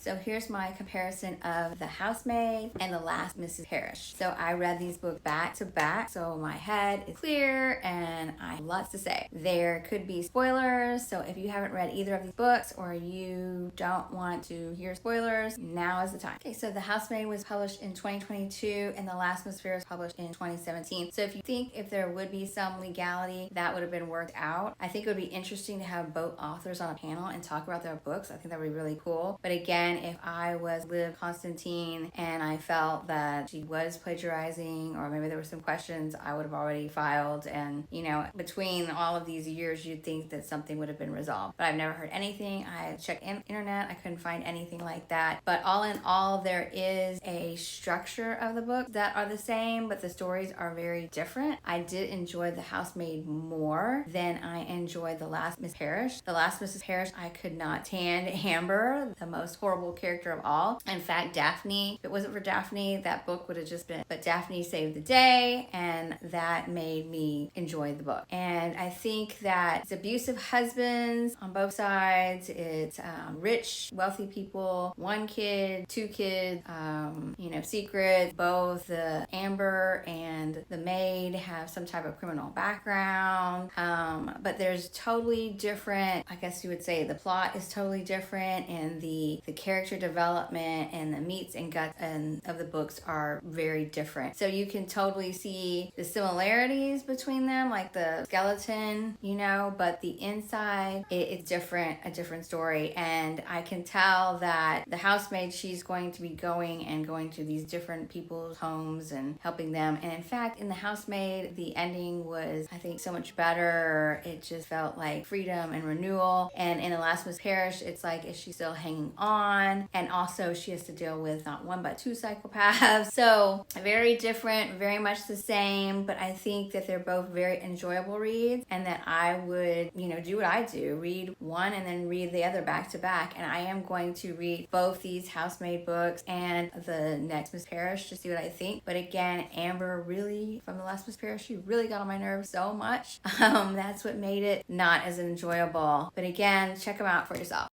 So here's my comparison of The Housemaid and The Last Mrs. Parrish. So I read these books back to back, so my head is clear and I have lots to say. There could be spoilers, so if you haven't read either of these books or you don't want to hear spoilers, now is the time. Okay, so The Housemaid was published in 2022 and The Last Mrs. Parrish was published in 2017. So if you think if there would be some legality, that would have been worked out. I think it would be interesting to have both authors on a panel and talk about their books. I think that would be really cool. But again, if I was Liv Constantine and I felt that she was plagiarizing, or maybe there were some questions, I would have already filed. And, you know, between all of these years, you'd think that something would have been resolved. But I've never heard anything. I checked internet. I couldn't find anything like that. But all in all, there is a structure of the book that are the same, but the stories are very different. I did enjoy The Housemaid more than I enjoyed The Last Miss Parrish. The Last Mrs. Parrish, I could not stand Amber, the most horrible character of all. In fact, Daphne, if it wasn't for Daphne, that book would have just been, but Daphne saved the day, and that made me enjoy the book. And I think that it's abusive husbands on both sides. It's rich, wealthy people, one kid, two kids, secrets. Both the Amber and the maid have some type of criminal background, but there's totally different, I guess you would say the plot is totally different, and the character development and the meats and guts of the books are very different. So you can totally see the similarities between them, like the skeleton, but the inside, it's different, a different story. And I can tell that the housemaid, she's going to be going to these different people's homes and helping them. And in fact, in The Housemaid, the ending was, I think, so much better. It just felt like freedom and renewal. And in The Last Miss Parrish, it's like, is she still hanging on? And also she has to deal with not one but two psychopaths. So very different, very much the same, but I think that they're both very enjoyable reads, and that I would, do what I do, read one and then read the other back to back. And I am going to read both these Housemaid books and the next Miss Parrish to see what I think. But again, Amber really, from The Last Miss Parrish, she really got on my nerves so much. That's what made it not as enjoyable. But again, check them out for yourself.